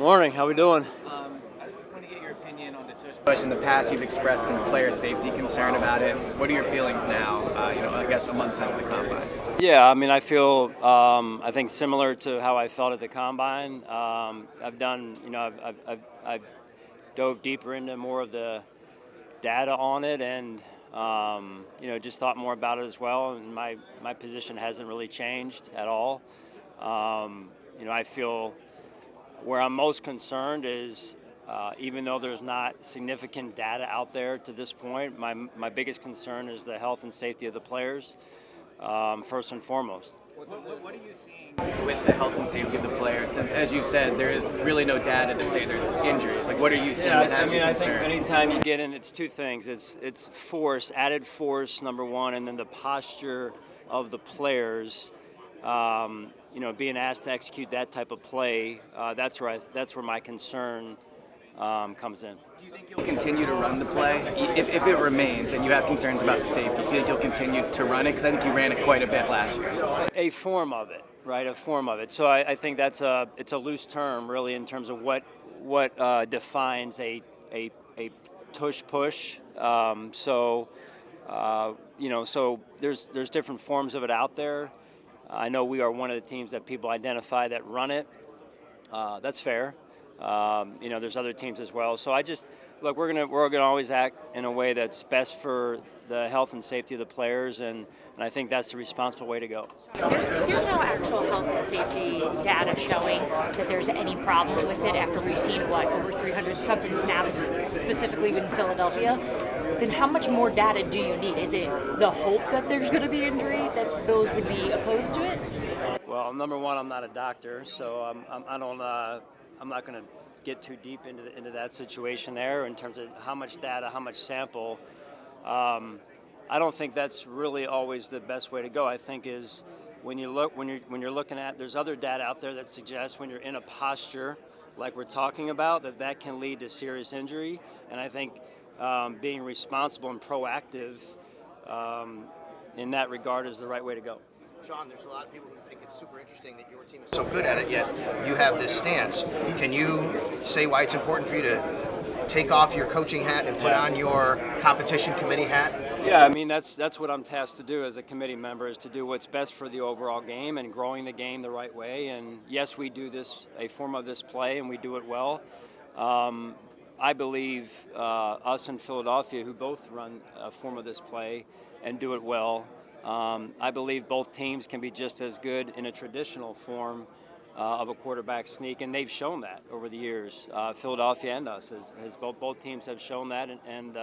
Morning. How we doing? I want to get your opinion on the Tush push. In the past, you've expressed some player safety concern about it. What are your feelings now? I guess a month since the combine. Yeah, I mean, I feel, I think similar to how I felt at the combine. I've done, I've dove deeper into more of the data on it, and just thought more about it as well. And my position hasn't really changed at all. I feel where I'm most concerned is, even though there's not significant data out there to this point, my biggest concern is the health and safety of the players, first and foremost. What are you seeing with the health and safety of the players? Since, as you said, there is really no data to say there's injuries. Like, what are you seeing that has you concerned? I think anytime you get in, it's two things. It's force, added force, number one, and then the posture of the players. Being asked to execute that type of play, that's where my concern comes in. Do you think you'll continue to run the play if it remains, and you have concerns about the safety? Do you think you'll continue to run it? Because I think you ran it quite a bit last year. A form of it, right? A form of it. So I think it's a loose term, really, in terms of what defines a tush push. So there's different forms of it out there. I know we are one of the teams that people identify that run it. That's fair. There's other teams as well. So we're gonna always act in a way that's best for the health and safety of the players, and I think that's the responsible way to go. There's no actual health and safety data showing that there's any problem with it after we've seen over 300 something snaps specifically in Philadelphia. Then how much more data do you need? Is it the hope that there's going to be injury that those would be opposed to it? Well, number one, I'm not a doctor, so I'm not going to get too deep into that situation there in terms of how much data, how much sample. I don't think that's really always the best way to go. I think is when you're looking at, there's other data out there that suggests when you're in a posture like we're talking about, that can lead to serious injury, and I think being responsible and proactive in that regard is the right way to go. Sean, there's a lot of people who think it's super interesting that your team is so good at it, yet you have this stance. Can you say why it's important for you to take off your coaching hat and put on your competition committee hat? Yeah, I mean, that's what I'm tasked to do as a committee member, is to do what's best for the overall game and growing the game the right way. And yes, we do a form of this play, and we do it well. I believe us in Philadelphia, who both run a form of this play and do it well, I believe both teams can be just as good in a traditional form of a quarterback sneak, and they've shown that over the years. Philadelphia and us, has both teams have shown that, and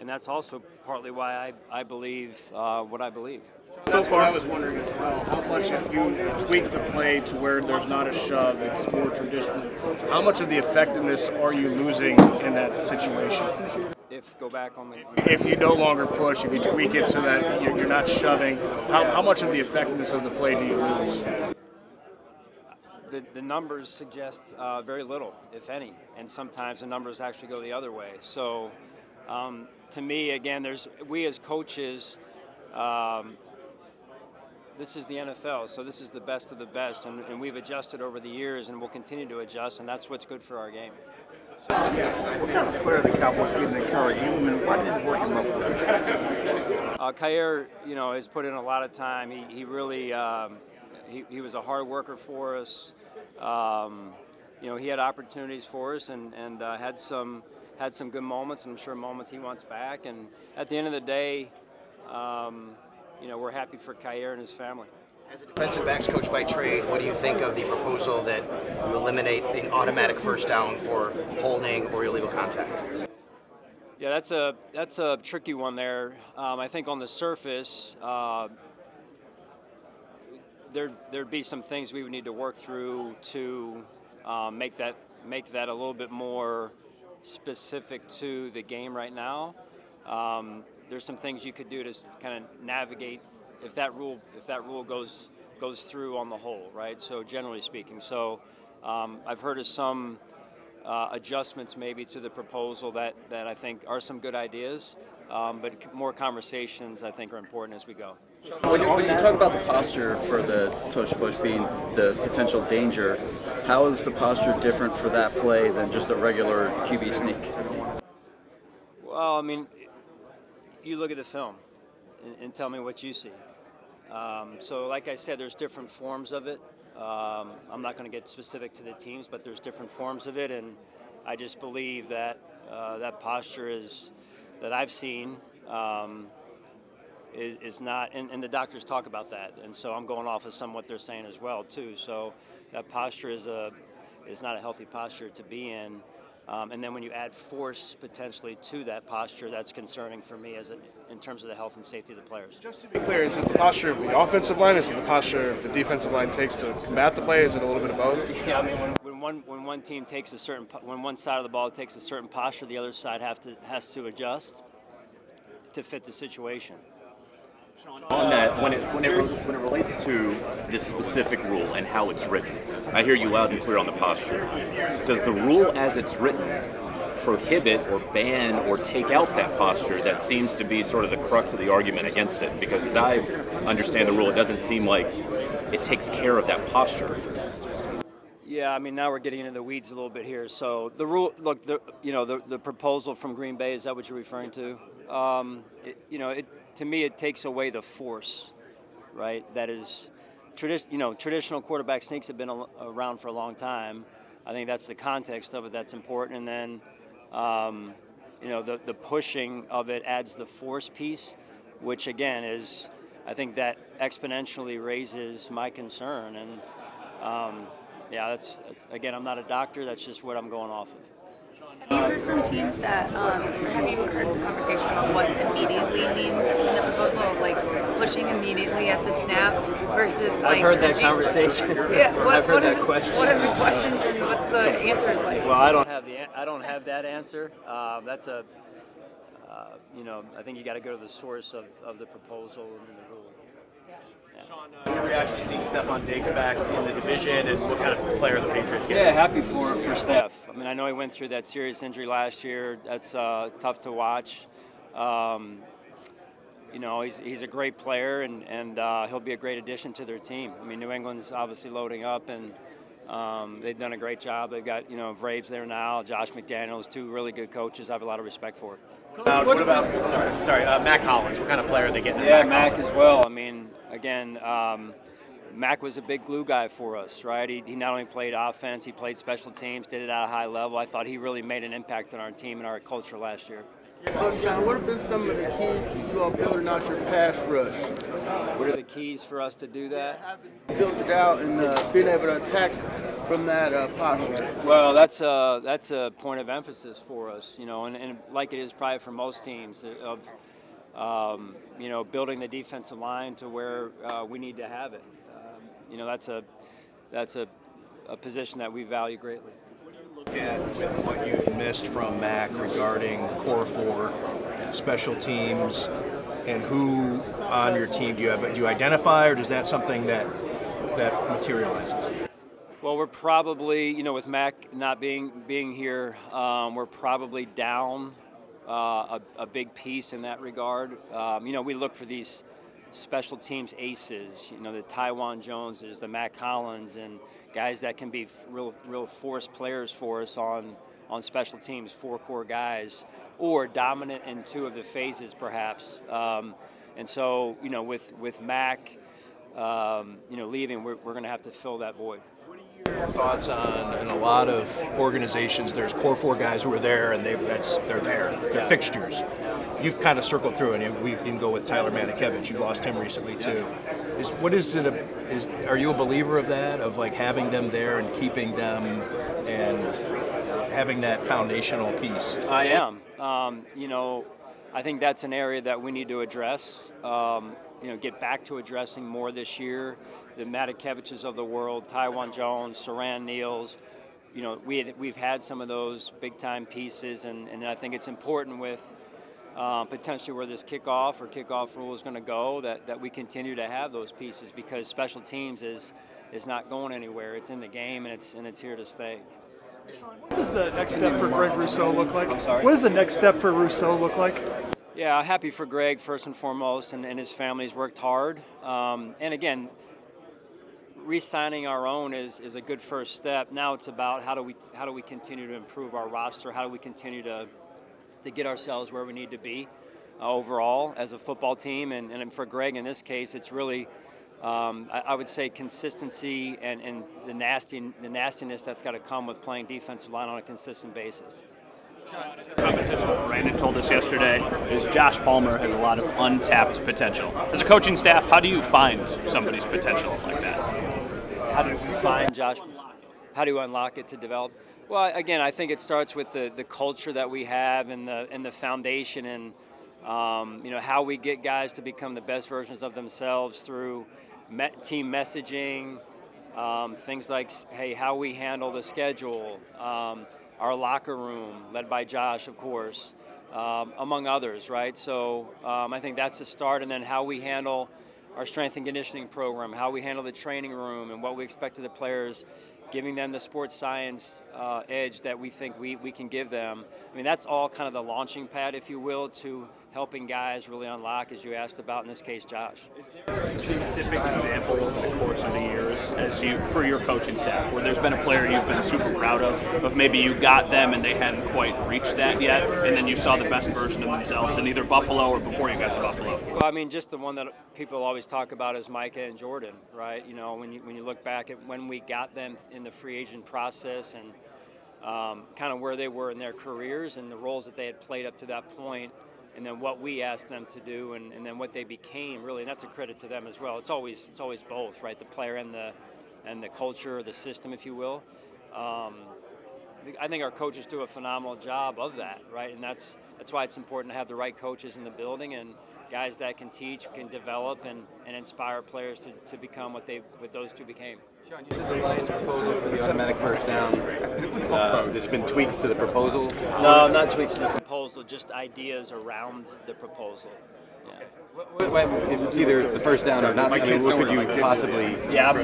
that's also partly why I believe what I believe. So far, I was wondering as well, how much have you tweaked the play to where there's not a shove, it's more traditional? How much of the effectiveness are you losing in that situation? If you no longer push, if you tweak it so that you're not shoving, how much of the effectiveness of the play do you lose? The numbers suggest very little, if any, and sometimes the numbers actually go the other way. So to me, again, we as coaches, this is the NFL, so this is the best of the best, and we've adjusted over the years, and we'll continue to adjust, and that's what's good for our game. What kind of player the Cowboys getting in Curry? And why didn't it work him up? Kyer, has put in a lot of time. He really he was a hard worker for us. He had opportunities for us and had some good moments, and I'm sure moments he wants back. And at the end of the day, we're happy for Kyer and his family. As a defensive backs coach by trade, what do you think of the proposal that you eliminate an automatic first down for holding or illegal contact? Yeah, that's a tricky one there. I think on the surface, there'd be some things we would need to work through to make that a little bit more specific to the game right now. There's some things you could do to kind of navigate if that rule goes through on the whole, right? So generally speaking, I've heard of some adjustments maybe to the proposal that I think are some good ideas, but more conversations I think are important as we go. When you talk about the posture for the Tush push being the potential danger, how is the posture different for that play than just a regular QB sneak? Well, I mean, you look at the film and tell me what you see. So like I said, there's different forms of it. I'm not going to get specific to the teams, but there's different forms of it, and I just believe that that posture that I've seen is not, and the doctors talk about that, and so I'm going off of some what they're saying as well too. So that posture is not a healthy posture to be in. And then when you add force potentially to that posture, that's concerning for me in terms of the health and safety of the players. Just to be clear, is it the posture of the offensive line? Is it the posture the defensive line takes to combat the play? Is it a little bit of both? Yeah, I mean, when one team takes when one side of the ball takes a certain posture, the other side has to adjust to fit the situation. On that, when it relates to this specific rule and how it's written, I hear you loud and clear on the posture. Does the rule as it's written prohibit or ban or take out that posture that seems to be sort of the crux of the argument against it? Because as I understand the rule, it doesn't seem like it takes care of that posture. Yeah, I mean, now we're getting into the weeds a little bit here. So the rule, look, the proposal from Green Bay, is that what you're referring to? To me, it takes away the force, right? That is, traditional quarterback sneaks have been around for a long time. I think that's the context of it that's important. And then, the pushing of it adds the force piece, which again I think that exponentially raises my concern. And that's again, I'm not a doctor. That's just what I'm going off of. Have you heard from teams that, have you heard the conversation about what immediately means in the proposal of like pushing immediately at the snap versus like... I've heard that conversation. Yeah, I've heard that question. What are the questions and what's the answers like? Well, I don't have that answer. That's I think you got to go to the source of the proposal and the rule. Sean, your reaction to seeing Stephon Diggs back in the division, and what kind of player the Patriots get? Yeah, happy for Steph. I mean, I know he went through that serious injury last year. That's tough to watch. He's a great player, and he'll be a great addition to their team. I mean, New England's obviously loading up, and they've done a great job. They've got, Vrabes there now, Josh McDaniels, two really good coaches. I have a lot of respect for it. What about Mac Hollins? What kind of player are they getting? Yeah, Mac as well. I mean, again, Mac was a big glue guy for us, right? He not only played offense, he played special teams, did it at a high level. I thought he really made an impact on our team and our culture last year. Coach Sean, what have been some of the keys to you all building out your pass rush? What are the keys for us to do that? Built it out and being able to attack from that posture. Well, that's a point of emphasis for us, and like it is probably for most teams of building the defensive line to where we need to have it. That's a position that we value greatly. Look at with what you missed from Mac regarding core four, special teams, and who on your team do you identify, or is that something that materializes? Well, we're probably, with Mac not being here, we're probably down a big piece in that regard. We look for these special teams aces, the Taiwan Joneses, the Mac Hollins, and guys that can be real force players for us on special teams, four core guys, or dominant in two of the phases perhaps. And so, with Mac, leaving, we're going to have to fill that void. Your thoughts on, in a lot of organizations, there's core four guys who are there, and they're there. They're fixtures. You've kind of circled through, and we can go with Tyler Matakevich. You lost him recently too. Are you a believer of that, of like having them there and keeping them and having that foundational piece? I am. I think that's an area that we need to address. Get back to addressing more this year. The Matakeviches of the world, Taiwan Jones, Saran Neals. We've had some of those big-time pieces, and I think it's important with potentially where this kickoff rule is going to go, that we continue to have those pieces, because special teams is not going anywhere. It's in the game, and it's here to stay. What does the next step for Greg Rousseau look like? I'm sorry? What does the next step for Rousseau look like? Yeah, happy for Greg first and foremost, and his family's worked hard. And again, re-signing our own is a good first step. Now it's about how do we continue to improve our roster? How do we continue to get ourselves where we need to be overall as a football team? And for Greg in this case, it's really I would say consistency and the nastiness that's got to come with playing defensive line on a consistent basis. Brandon told us yesterday is Josh Palmer has a lot of untapped potential. As a coaching staff, how do you find somebody's potential like that? How do we find Josh? How do you unlock it to develop? Well, again, I think it starts with the culture that we have and the foundation and how we get guys to become the best versions of themselves through team messaging, things like how we handle the schedule. Our locker room, led by Josh, of course, among others, right? So I think that's the start, and then how we handle our strength and conditioning program, how we handle the training room, and what we expect of the players, giving them the sports science edge that we think we can give them. I mean, that's all kind of the launching pad, if you will, to helping guys really unlock, as you asked about in this case, Josh. Specific examples over the course of the years for your coaching staff where there's been a player you've been super proud of maybe you got them and they hadn't quite reached that yet, and then you saw the best version of themselves in either Buffalo or before you got to Buffalo? Well, I mean, just the one that people always talk about is Micah and Jordan, right? You know, when you look back at when we got them in the free agent process and kind of where they were in their careers and the roles that they had played up to that point, and then what we asked them to do, and then what they became, really, and that's a credit to them as well. It's always both, right? The player and the culture, the system, if you will. I think our coaches do a phenomenal job of that, right? And that's why it's important to have the right coaches in the building and guys that can teach, can develop, and inspire players to become what those two became. Sean, you said the Lions' proposal for the automatic first down. There's been tweaks to the proposal? No, not tweaks to the proposal, just ideas around the proposal. Yeah. If it's either the first down or not, I mean, what could you possibly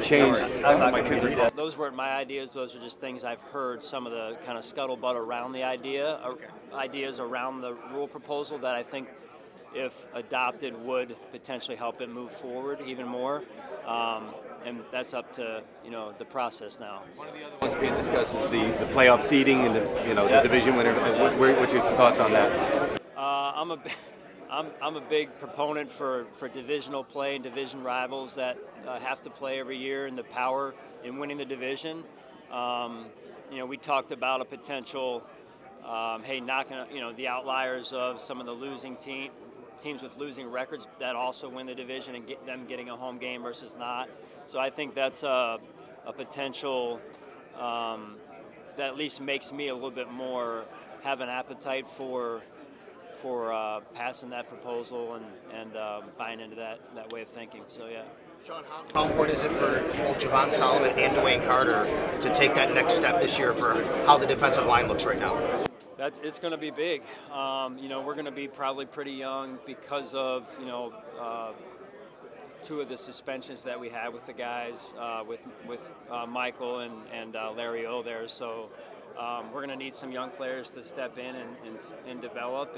change? I'm not going to read that. Those weren't my ideas. Those are just things I've heard, some of the kind of scuttlebutt around the ideas around the rule proposal that I think, if adopted, would potentially help it move forward even more. And that's up to the process now. One of the other ones being discussed is the playoff seeding and the division winner. What's your thoughts on that? I'm a big proponent for divisional play and division rivals that have to play every year, and the power in winning the division. We talked about a potential, knocking the outliers of some of the losing teams with losing records that also win the division and get them getting a home game versus not. So I think that's a potential that at least makes me a little bit more have an appetite for passing that proposal and buying into that way of thinking. So yeah. Sean, how important is it for both Javon Solomon and Dwayne Carter to take that next step this year for how the defensive line looks right now? It's going to be big. We're going to be probably pretty young because of two of the suspensions that we had with the guys, with Michael and Larry O there. So we're going to need some young players to step in and develop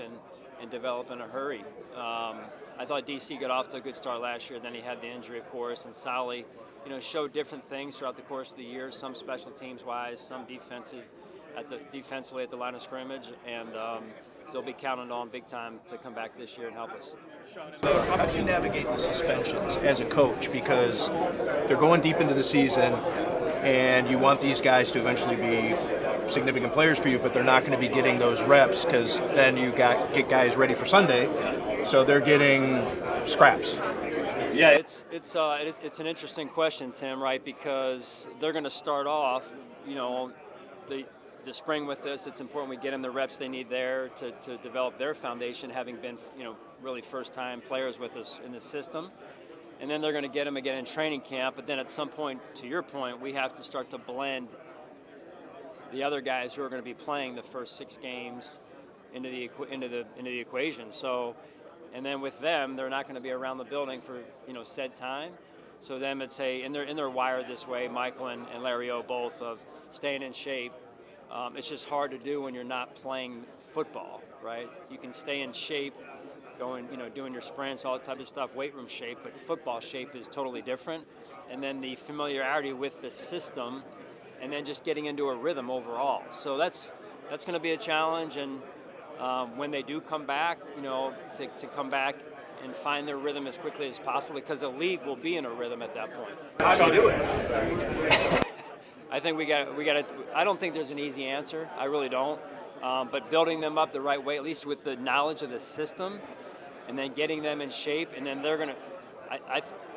and develop in a hurry. I thought DC got off to a good start last year. Then he had the injury, of course, and Solly, showed different things throughout the course of the year. Some special teams wise, some defensively at the line of scrimmage, and they'll be counted on big time to come back this year and help us. How do you navigate the suspensions as a coach? Because they're going deep into the season, and you want these guys to eventually be significant players for you, but they're not going to be getting those reps because then you get guys ready for Sunday, so they're getting scraps. Yeah, it's an interesting question, Tim, right? Because they're going to start off, the spring with this. It's important we get them the reps they need there to develop their foundation, having been, really first-time players with us in the system. And then they're going to get them again in training camp. But then at some point, to your point, we have to start to blend the other guys who are going to be playing the first 6 games into the equation. So, and then with them, they're not going to be around the building for said time. So then it's and they're wired this way, Michael and Larry O both, of staying in shape. It's just hard to do when you're not playing football, right? You can stay in shape going, doing your sprints, all that type of stuff, weight room shape, but football shape is totally different. And then the familiarity with the system, and then just getting into a rhythm overall. So that's going to be a challenge. And when they do come back, to come back and find their rhythm as quickly as possible, because the league will be in a rhythm at that point. How do you do it? I think we got to. I don't think there's an easy answer. I really don't. But building them up the right way, at least with the knowledge of the system, and then getting them in shape, and then they're gonna.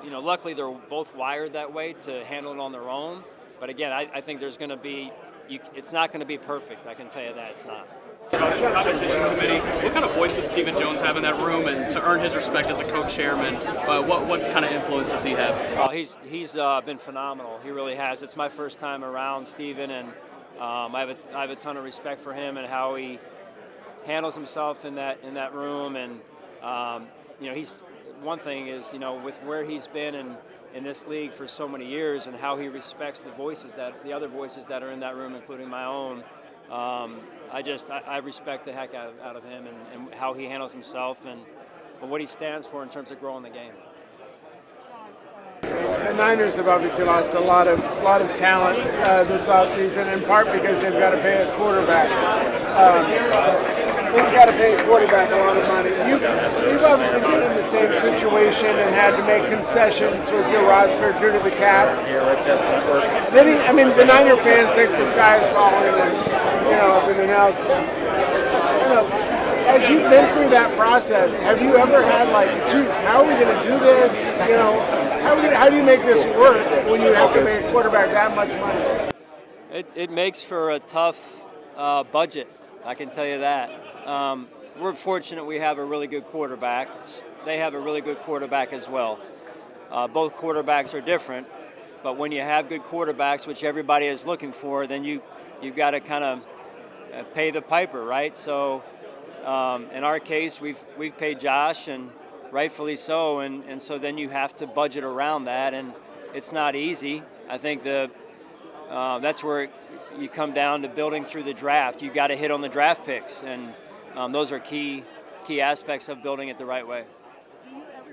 Luckily they're both wired that way to handle it on their own. But again, I think there's going to be. It's not going to be perfect. I can tell you that it's not. Competition committee. What kind of voice does Stephen Jones have in that room, and to earn his respect as a co-chairman, what kind of influence does he have? Oh, he's been phenomenal. He really has. It's my first time around Stephen, and I have a ton of respect for him and how he handles himself in that room. And he's one thing is with where he's been in this league for so many years, and how he respects the other voices that are in that room, including my own. I respect the heck out of him and how he handles himself and what he stands for in terms of growing the game. The Niners have obviously lost a lot of talent this offseason, in part because they've got to pay a quarterback. They've got to pay a quarterback a lot of money. You've obviously been in the same situation and had to make concessions with your roster due to the cap. The Niner fans think the sky is falling and everything else. As you've been through that process, have you ever had geez, how are we going to do this? How do you make this work when you have to pay a quarterback that much money? It makes for a tough budget, I can tell you that. We're fortunate we have a really good quarterback. They have a really good quarterback as well. Both quarterbacks are different, but when you have good quarterbacks, which everybody is looking for, then you've got to kind of pay the piper, right? So in our case, we've paid Josh, and rightfully so, and so then you have to budget around that, and it's not easy. I think that's where you come down to building through the draft. You got to hit on the draft picks, and those are key aspects of building it the right way.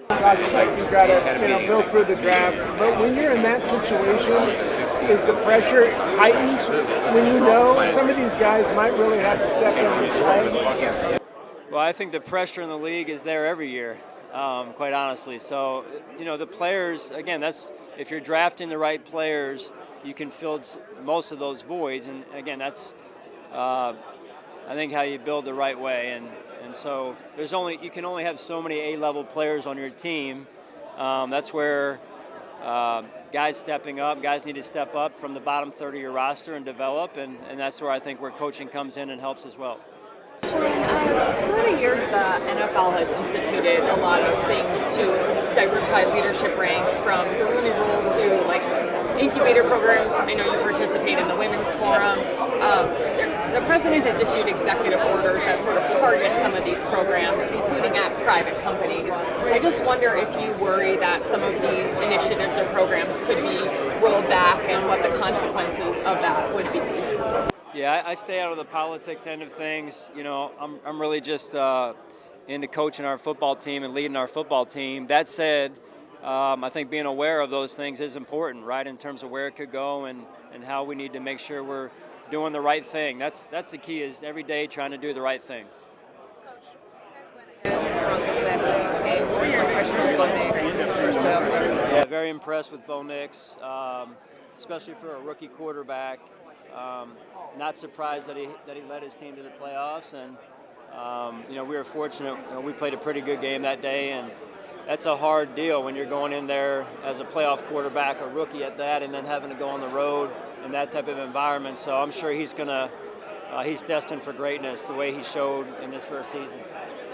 You've got to build through the draft, but when you're in that situation, is the pressure heightened when you know some of these guys might really have to step in and play? Well, I think the pressure in the league is there every year, quite honestly. So, the players, again, that's if you're drafting the right players, you can fill most of those voids. And again, that's I think how you build the right way. And so you can only have so many A-level players on your team. That's where guys stepping up, guys need to step up from the bottom third of your roster and develop, and that's where I think where coaching comes in and helps as well. Over the years, the NFL has instituted a lot of things to diversify leadership ranks, from the Rooney Rule to incubator programs. I know you participate in the Women's Forum. The president has issued executive orders that sort of target some of these programs, including at private companies. I just wonder if you worry that some of these initiatives or programs could be rolled back, and what the consequences of that would be. Yeah, I stay out of the politics end of things. I'm really just into coaching our football team and leading our football team. That said, I think being aware of those things is important, right, in terms of where it could go and how we need to make sure we're doing the right thing. That's the key, is every day trying to do the right thing. Yeah, very impressed with Bo Nix, especially for a rookie quarterback. Not surprised that he led his team to the playoffs, and we were fortunate. We played a pretty good game that day, and that's a hard deal when you're going in there as a playoff quarterback, a rookie at that, and then having to go on the road in that type of environment. So I'm sure he's destined for greatness the way he showed in this first season.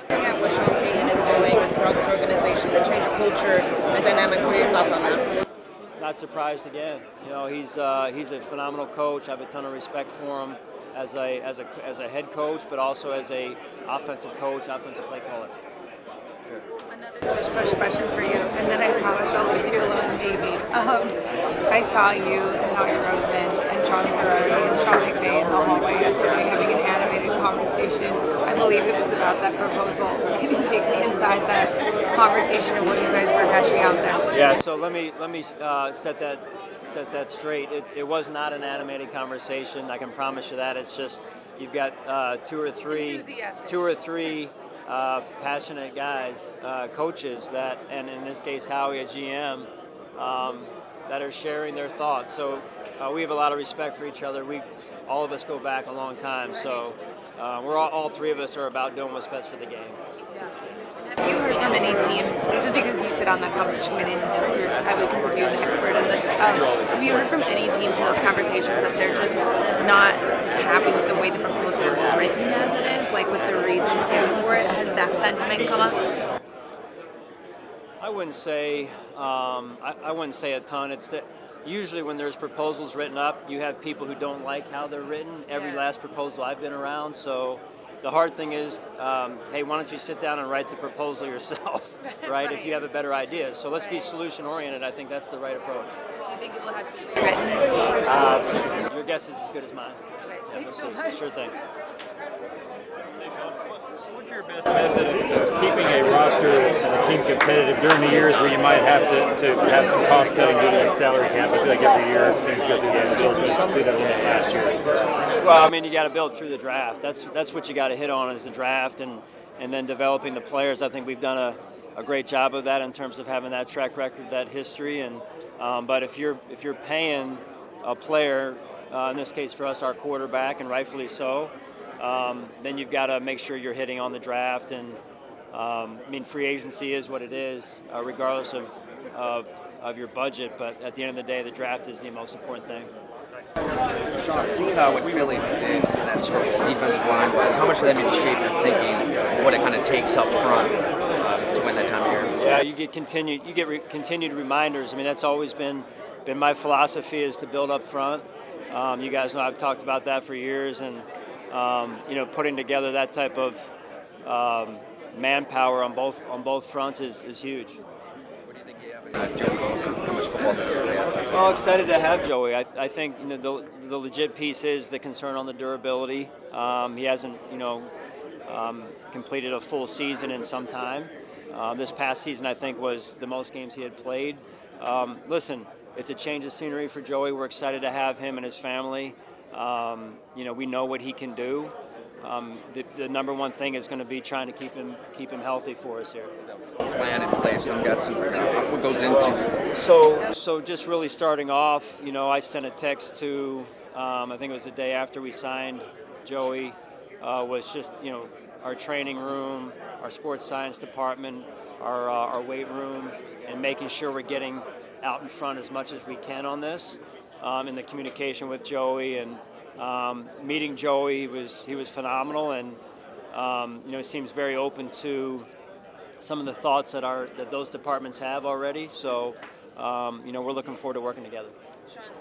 Looking at what Sean McDermott is doing with the organization, the change of culture and dynamics, what are your thoughts on that? Not surprised again. He's a phenomenal coach. I have a ton of respect for him as a head coach, but also as a offensive coach, offensive play caller. Sure. Another Tush question for you, and then I promise I'll leave you alone, baby. I saw you and Howie Roseman and John Ferrari and Sean McDermott in the hallway yesterday having an animated conversation. I believe it was about that proposal. Can you take me inside aside that conversation of what you guys were hashing out there? Yeah. So let me set that straight. It was not an animated conversation. I can promise you that. It's just you've got two or three passionate guys, coaches that, and in this case Howie, a GM, that are sharing their thoughts. So we have a lot of respect for each other. All of us go back a long time. So we're all three of us are about doing what's best for the game. Have you heard from any teams, just because you sit on that competition committee and I would consider you an expert in this, have you heard from any teams in those conversations that they're just not happy with the way the proposal is written as it is, like with the reasons given for it? Has that sentiment come up? I wouldn't say a ton. It's that usually when there's proposals written up, you have people who don't like how they're written. Every last proposal I've been around, so the hard thing is, hey, why don't you sit down and write the proposal yourself, right? If you have a better idea. So let's be solution oriented. I think that's the right approach. Do you think it will have to be rewritten? Your guess is as good as mine. Okay, Yeah, thanks so much. Sure thing. What's your best method of keeping a roster and a team competitive during the years where you might have to have some cost cutting due to the salary cap? I feel like every year teams go through that. So it's something that went last year. Well, I mean, you got to build through the draft. That's what you got to hit on is the draft and then developing the players. I think we've done a great job of that in terms of having that track record, that history. And but if you're paying a player, in this case for us, our quarterback, and rightfully so, then you've got to make sure you're hitting on the draft. And I mean, free agency is what it is, regardless of your budget. But at the end of the day, the draft is the most important thing. Sean, seeing what Philly did in that Super Bowl defensive line wise, how much did that maybe shape your thinking of what it kind of takes up front to win that time of year? Yeah, you get continued reminders. I mean, that's always been my philosophy, is to build up front. You guys know I've talked about that for years, and putting together that type of manpower on both fronts is huge. What do you think you have in Joey Wilson? How much football does he really have? Well, excited to have Joey. I think the legit piece is the concern on the durability. He hasn't completed a full season in some time. This past season, I think, was the most games he had played. Listen, it's a change of scenery for Joey. We're excited to have him and his family. We know what he can do. The number one thing is going to be trying to keep him healthy for us here. Plan in place, I'm guessing. What goes into? So just really starting off, I sent a text to, I think it was the day after we signed Joey, was just our training room, our sports science department, our weight room, and making sure we're getting out in front as much as we can on this. In the communication with Joey and meeting Joey, he was phenomenal, and he seems very open to some of the thoughts that those departments have already. So we're looking forward to working together.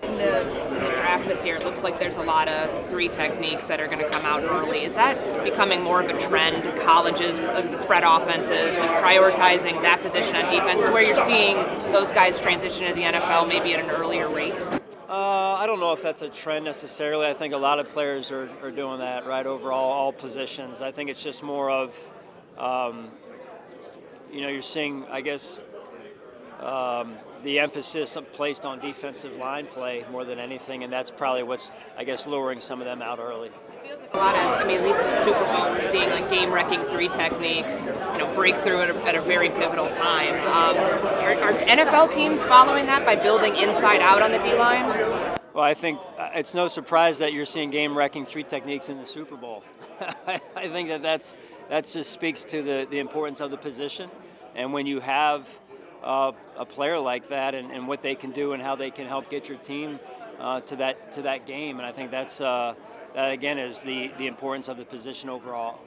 In the draft this year, it looks like there's a lot of three techniques that are going to come out early. Is that becoming more of a trend? Colleges, spread offenses, and prioritizing that position on defense, to where you're seeing those guys transition to the NFL maybe at an earlier rate? I don't know if that's a trend necessarily. I think a lot of players are doing that, right, over all positions. I think it's just more of, you're seeing, I guess, the emphasis placed on defensive line play more than anything, and that's probably what's, I guess, luring some of them out early. It feels like a lot of, at least in the Super Bowl, we're seeing like game-wrecking three techniques, breakthrough at a very pivotal time. Are NFL teams following that by building inside out on the D-line? Well, I think it's no surprise that you're seeing game-wrecking three techniques in the Super Bowl. I think that just speaks to the importance of the position, and when you have a player like that and what they can do and how they can help get your team to that game, and I think that again is the importance of the position overall.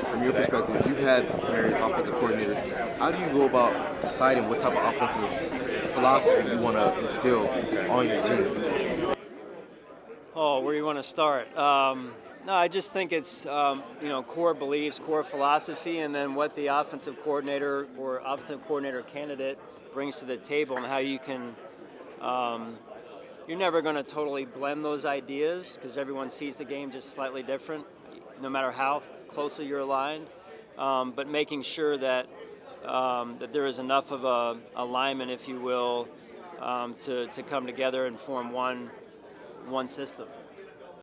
From your perspective, you've had various offensive coordinators. How do you go about deciding what type of offensive philosophy you want to instill on your team? Oh, where do you want to start? No, I just think it's core beliefs, core philosophy, and then what the offensive coordinator or offensive coordinator candidate brings to the table, and how you can. You're never going to totally blend those ideas because everyone sees the game just slightly different, no matter how closely you're aligned, but making sure that that there is enough of a alignment, if you will, to come together and form one system.